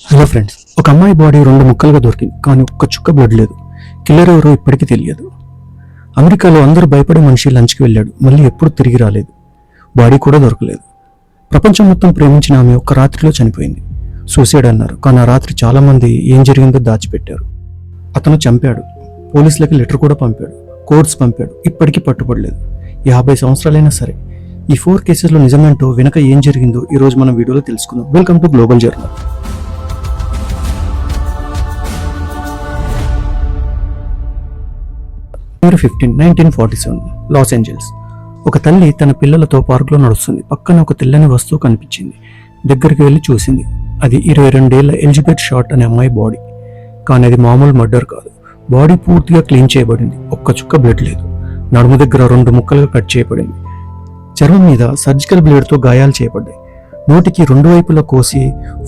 Hello friends, ఒక అమ్మాయి body 2 ముక్కలుగా దొరికింది, కానీ ఒక్క చుక్క బ్లడ్ లేదు. కిల్లర్ ఎవరో ఇప్పటికీ తెలియదు. అమెరికాలో అందరూ భయపడే మనిషి లంచ్కి వెళ్ళాడు, మళ్ళీ ఎప్పుడు తిరిగి రాలేదు. బాడీ కూడా దొరకలేదు. ప్రపంచం మొత్తం ప్రేమించిన ఆమె ఒక్క రాత్రిలో చనిపోయింది. సూసైడ్ అన్నారు, కానీ ఆ రాత్రి చాలా మంది ఏం జరిగిందో దాచిపెట్టారు. అతను చంపాడు, పోలీసులకి లెటర్ కూడా పంపాడు, కోర్ట్స్ పంపాడు, ఇప్పటికీ పట్టుబడలేదు. 50 సంవత్సరాలైనా సరే. ఈ 4 కేసెస్లో నిజమేంటో, వెనక ఏం జరిగిందో ఈరోజు మనం వీడియోలో తెలుసుకుందాం. Welcome to global journal. 1947 Los Angeles. ఒక తల్లి తన పిల్లలతో పార్కులో నడుస్తుంది. పక్కన ఒక తెల్లని వస్తువు కనిపించింది. దగ్గరికి వెళ్ళి చూసింది. అది 22 ఏళ్ల ఎలిజబెత్ షార్ట్ అనే అమ్మాయి బాడీ. కానీ అది మామూలు మర్డర్ కాదు. బాడీ పూర్తిగా క్లీన్ చేయబడింది, ఒక్క చుక్క బ్లడ్ లేదు. నడుము దగ్గర 2 ముక్కలుగా కట్ చేయబడింది. చర్మం మీద సర్జికల్ బ్లేడ్తో గాయాలు చేయబడ్డాయి. నోటికి 2 వైపులా కోసి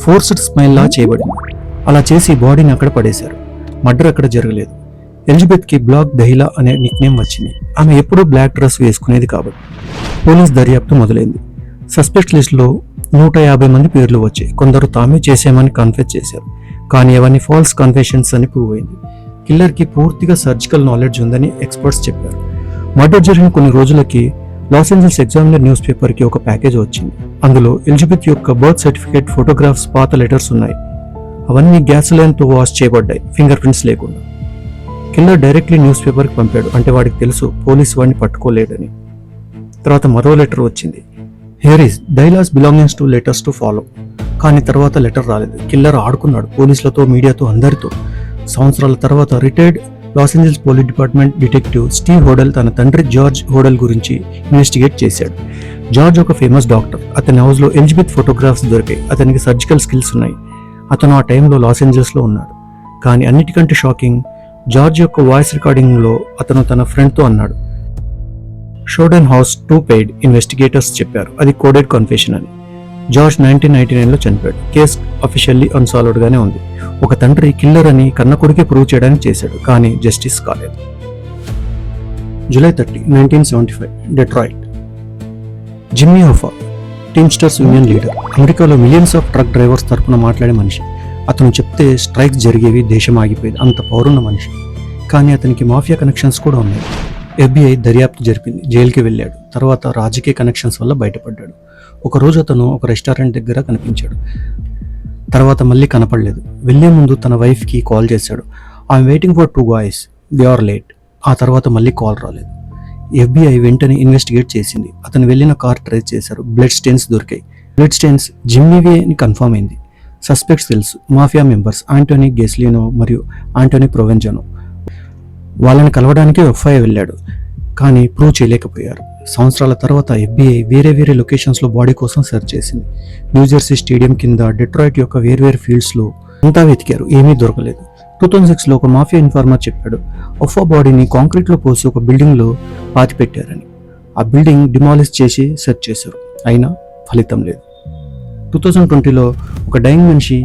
ఫోర్స్డ్ స్మైల్ లా చేయబడింది. అలా చేసి బాడీని అక్కడ పడేశారు. మర్డర్ అక్కడ జరగలేదు. ఎలిజబెత్కి బ్లాక్ దహిలా అనే నిక్నేమ్ వచ్చింది. ఆమె ఎప్పుడూ బ్లాక్ డ్రెస్ వేసుకునేది కాబట్టి. పోలీస్ దర్యాప్తు మొదలైంది. సస్పెక్ట్ లిస్టులో 150 మంది పేర్లు వచ్చాయి. కొందరు తామే చేసామని కన్ఫెస్ చేశారు, కానీ అవన్నీ ఫాల్స్ కన్ఫెషన్స్ అని ప్రూవ్ అయింది. కిల్లర్కి పూర్తిగా సర్జికల్ నాలెడ్జ్ ఉందని ఎక్స్పర్ట్స్ చెప్పారు. మర్డర్ జరిగిన కొన్ని రోజులకి లాస్ ఏంజల్స్ ఎగ్జామినర్ న్యూస్ పేపర్కి ఒక ప్యాకేజ్ వచ్చింది. అందులో ఎలిజబెత్ యొక్క బర్త్ సర్టిఫికేట్, ఫోటోగ్రాఫ్స్, పాత లెటర్స్ ఉన్నాయి. అవన్నీ గ్యాస్ లైన్తో వాష్ చేయబడ్డాయి, ఫింగర్ ప్రింట్స్ లేకుండా. కిల్లర్ డైరెక్ట్లీ న్యూస్ పేపర్కి పంపాడు, అంటే వాడికి తెలుసు పోలీసు వాడిని పట్టుకోలేడని. తర్వాత మరో లెటర్ వచ్చింది. Here is Dallas belongings to letters to follow. కానీ తర్వాత లెటర్ రాలేదు. కిల్లర్ ఆడుకున్నాడు పోలీసులతో, మీడియాతో, అందరితో. సంవత్సరాల తర్వాత retired Los Angeles police department detective Steve Hodel తన తండ్రి జార్జ్ హోడల్ గురించి ఇన్వెస్టిగేట్ చేశాడు. జార్జ్ ఒక ఫేమస్ డాక్టర్. అతని హౌస్లో ఎలిజబెత్ ఫోటోగ్రాఫ్స్ దొరికాయి. అతనికి సర్జికల్ స్కిల్స్ ఉన్నాయి. అతను ఆ టైంలో లాస్ ఏంజల్స్లో ఉన్నాడు. కానీ అన్నిటికంటే షాకింగ్, జార్జ్ యొక్క వాయిస్ రికార్డింగ్లో అతను తన ఫ్రెండ్తో అన్నాడు, షోడెన్ హౌస్ 2 పెయిడ్ ఇన్వెస్టిగేటర్స్ చెప్పారు అది కోడెడ్ కన్ఫెషన్ అని. జార్జ్ 1999లో చనిపోయాడు. కేస్ అఫీషియల్లీ అన్సాల్వ్డ్ గానే ఉంది. ఒక తండ్రి కిల్లర్ అని కన్న కొడుకే ప్రూవ్ చేయడానికి చేశాడు, కానీ జస్టిస్ కాలేదు. July 30, 1975 Detroit. Jimmy Hoffa, Teamsters union leader. అమెరికాలో మిలియన్స్ ఆఫ్ ట్రక్ డ్రైవర్స్ తరపున మాట్లాడే మనిషి. అతను చెప్తే స్ట్రైక్స్ జరిగేవి, దేశం ఆగిపోయేది, అంత పౌరున్న మనిషి. కానీ అతనికి మాఫియా కనెక్షన్స్ కూడా ఉన్నాయి. FBI దర్యాప్తు జరిపింది, జైలుకి వెళ్ళాడు. తర్వాత రాజకీయ కనెక్షన్స్ వల్ల బయటపడ్డాడు. ఒకరోజు అతను ఒక రెస్టారెంట్ దగ్గర కనిపించాడు. తర్వాత మళ్ళీ కనపడలేదు. వెళ్లే ముందు తన వైఫ్కి కాల్ చేశాడు. I'm waiting for 2 guys, they are late. ఆ తర్వాత మళ్ళీ కాల్ రాలేదు. FBI వెంటనే ఇన్వెస్టిగేట్ చేసింది. అతను వెళ్ళిన కార్ ట్రేస్ చేశారు. బ్లడ్ స్టెయిన్స్ దొరికాయి. బ్లడ్ స్టెయిన్స్ జిమ్మీవే అని కన్ఫర్మ్ అయింది. సస్పెక్ట్స్ తెలుసు, మాఫియా మెంబర్స్ ఆంటోనీ గెస్లినో మరియు ఆంటోనీ ప్రొవెంజానో. వాళ్ళని కలవడానికి FBI వెళ్ళాడు, కానీ ప్రూవ్ చేయలేకపోయారు. సంవత్సరాల తర్వాత FBI వేరే లొకేషన్స్లో బాడీ కోసం సెర్చ్ చేసింది. న్యూజెర్సీ స్టేడియం కింద, డెట్రాయిట్ యొక్క వేర్వేరు ఫీల్డ్స్లో అంతా వెతికారు, ఏమీ దొరకలేదు. 2006లో ఒక మాఫియా ఇన్ఫార్మర్ చెప్పాడు ఒఫా బాడీని కాంక్రీట్లో పోసి ఒక బిల్డింగ్లో పాతిపెట్టారని. ఆ బిల్డింగ్ డిమాలిష్ చేసి సెర్చ్ చేశారు, అయినా ఫలితం లేదు. 2020లో ఒక డైయింగ్ మనిషి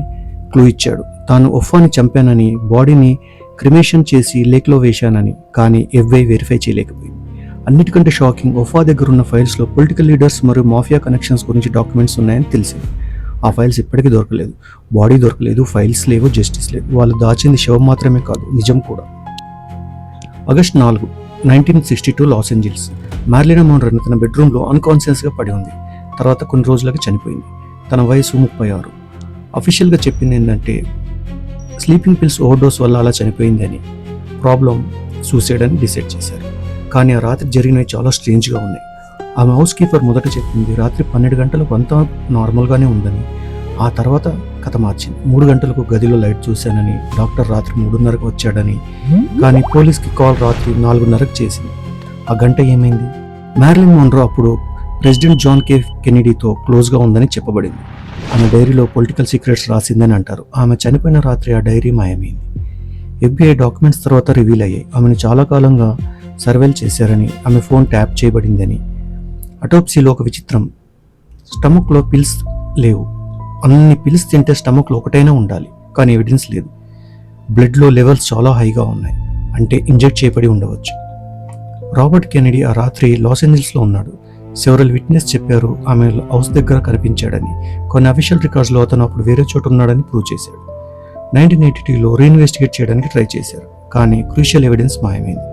క్లూ ఇచ్చాడు. తాను ఒఫాని చంపానని, బాడీని క్రిమేషన్ చేసి లేక్లో వేశానని. కానీ FBI వెరిఫై చేయలేకపోయింది. అన్నిటికంటే షాకింగ్, ఒఫా దగ్గర ఉన్న ఫైల్స్లో పొలిటికల్ లీడర్స్ మరియు మాఫియా కనెక్షన్స్ గురించి డాక్యుమెంట్స్ ఉన్నాయని తెలిసింది. ఆ ఫైల్స్ ఇప్పటికీ దొరకలేదు. బాడీ దొరకలేదు, ఫైల్స్ లేవు, జస్టిస్ లేదు. వాళ్ళు దాచింది శవం మాత్రమే కాదు, నిజం కూడా. August 4, 1962 Los Angeles. Marilyn Monroe తన బెడ్రూమ్లో అన్కాన్షియస్గా పడి ఉంది. తర్వాత కొన్ని రోజులకి చనిపోయింది. తన వయసు 36. అఫీషియల్గా చెప్పింది ఏంటంటే స్లీపింగ్ పిల్స్ ఓవర్డోస్ వల్ల అలా చనిపోయింది అని. ప్రాబ్లం సూసైడ్ అని డిసైడ్ చేశారు. కానీ ఆ రాత్రి జరిగినవి చాలా స్ట్రేంజ్గా ఉన్నాయి. ఆమె హౌస్ కీపర్ మొదట చెప్పింది రాత్రి 12 గంటలకు అంతా నార్మల్గానే ఉందని. ఆ తర్వాత కథ మార్చింది. 3 గంటలకు గదిలో లైట్ చూశానని, డాక్టర్ రాత్రి 3:30కు వచ్చాడని. కానీ పోలీస్కి కాల్ రాత్రి 4:30కు చేసింది. ఆ గంట ఏమైంది? మ్యార్లిన్ మోన్రో అప్పుడు ప్రెసిడెంట్ జాన్ K. కెనడీతో క్లోజ్గా ఉందని చెప్పబడింది. ఆమె డైరీలో పొలిటికల్ సీక్రెట్స్ రాసిందని అంటారు. ఆమె చనిపోయిన రాత్రి ఆ డైరీ మాయమైంది. FBI డాక్యుమెంట్స్ తర్వాత రివీల్ అయ్యాయి. ఆమెను చాలా కాలంగా సర్వేల్ చేశారని, ఆమె ఫోన్ ట్యాప్ చేయబడిందని. అటోప్సీలో ఒక విచిత్రం, స్టమక్లో పిల్స్ లేవు. అన్ని పిల్స్ తింటే స్టమక్లో ఒకటైనా ఉండాలి, కానీ ఎవిడెన్స్ లేదు. బ్లడ్లో లెవెల్స్ చాలా హైగా ఉన్నాయి, అంటే ఇంజెక్ట్ చేయబడి ఉండవచ్చు. రాబర్ట్ కెనడీ ఆ రాత్రి లాస్ ఏంజల్స్లో ఉన్నాడు. సెవరల్ విట్నెస్ చెప్పారు ఆమె హౌస్ దగ్గర కనిపించాడని. కొన్ని అఫీషియల్ రికార్డ్స్లో అతను అప్పుడు వేరే చోట ఉన్నాడని ప్రూవ్ చేశాడు. 1982లో రీఇన్వెస్టిగేట్ చేయడానికి ట్రై చేశారు, కానీ క్రూషియల్ ఎవిడెన్స్ మాయమైంది.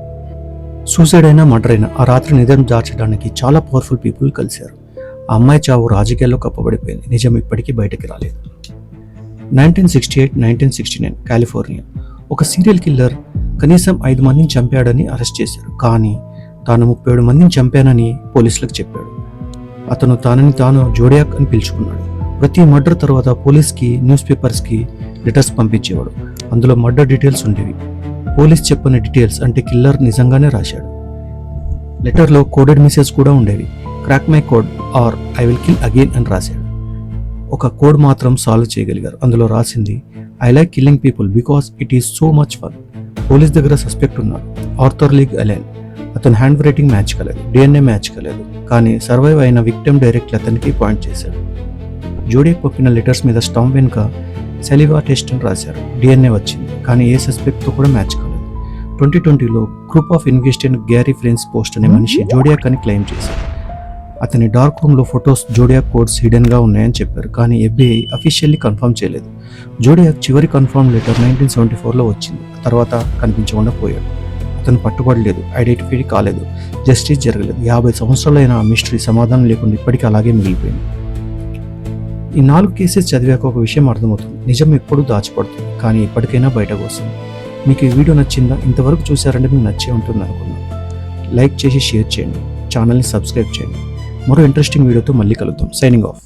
సూసైడ్ అయినా మర్డర్ అయినా ఆ రాత్రి నిజం దాచడానికి చాలా పవర్ఫుల్ పీపుల్ కలిశారు. ఆ అమ్మాయి చావు రాజకీయాల్లో కప్పబడిపోయింది, నిజం ఇప్పటికీ బయటకి రాలేదు. 1968-1969 కాలిఫోర్నియా. ఒక సీరియల్ కిల్లర్ కనీసం 5 మందిని చంపాడని అరెస్ట్ చేశారు, కానీ తాను 37 మందిని చంపానని పోలీసులకు చెప్పాడు. అతను తనని తాను జోడియాక్ అని పిలుచుకున్నాడు. ప్రతి మర్డర్ తర్వాత పోలీస్కి, న్యూస్ పేపర్స్కి లెటర్స్ పంపించేవాడు. అందులో మర్డర్ డీటెయిల్స్ ఉండేవి. పోలీస్ చెప్పని డీటెయిల్స్ అంటే కిల్లర్ నిజంగానే రాశాడు. లెటర్లో కోడెడ్ మెసేజ్ కూడా ఉండేవి. Crack my code or I will kill again అని రాశాడు. ఒక కోడ్ మాత్రం సాల్వ్ చేయగలిగారు. అందులో రాసింది I like killing people because it is so much fun. Police దగ్గర సస్పెక్ట్ ఉన్నాడు, ఆర్థర్ లీగ్ అలెన్. అతని హ్యాండ్ రైటింగ్ మ్యాచ్ కాలేదు, డిఎన్ఏ మ్యాచ్ కాలేదు, కానీ సర్వైవ్ అయిన విక్టిమ్ డైరెక్ట్ అతనికి పాయింట్ చేశాడు. జోడియాక్ పంపిన లెటర్స్ మీద స్టాంప్ వెనుక సెలివా టెస్ట్ అని రాశారు. డిఎన్ఏ వచ్చింది, కానీ ఏ సస్పెక్ట్తో కూడా మ్యాచ్ కాలేదు. 2020లో group of investigation Gary Francis Poste అనే మనిషి జోడియాక్ అని క్లెయిమ్ చేశారు. అతని డార్క్ రూమ్లో ఫొటోస్ జోడియాక్ కోడ్స్ హిడెన్గా ఉన్నాయని చెప్పారు, కానీ FBI అఫీషియల్లీ కన్ఫర్మ్ చేయలేదు. జోడియాక్ చివరి కన్ఫర్మ్ లెటర్ 1974లో వచ్చింది. తర్వాత కనిపించకుండా పోయాడు. అతను పట్టుబడలేదు, ఐడెంటిఫై కాలేదు, జస్టిస్ జరగలేదు. 50 సంవత్సరాలైన ఆ మిస్టరీ సమాధానం లేకుండా ఇప్పటికీ అలాగే మిగిలిపోయింది. ఈ 4 కేసెస్ చదివాక ఒక విషయం అర్థమవుతుంది: నిజం ఎప్పుడూ దాచిపడుతుంది, కానీ ఎప్పటికైనా బయటకు వస్తుంది. మీకు ఈ వీడియో నచ్చిందా? ఇంతవరకు చూసారంటే మీకు నచ్చే ఉంటుంది అనుకున్నాను. లైక్ చేసి షేర్ చేయండి, ఛానల్ని సబ్స్క్రైబ్ చేయండి. మరో ఇంట్రెస్టింగ్ వీడియోతో మళ్ళీ కలుద్దాం. Signing off.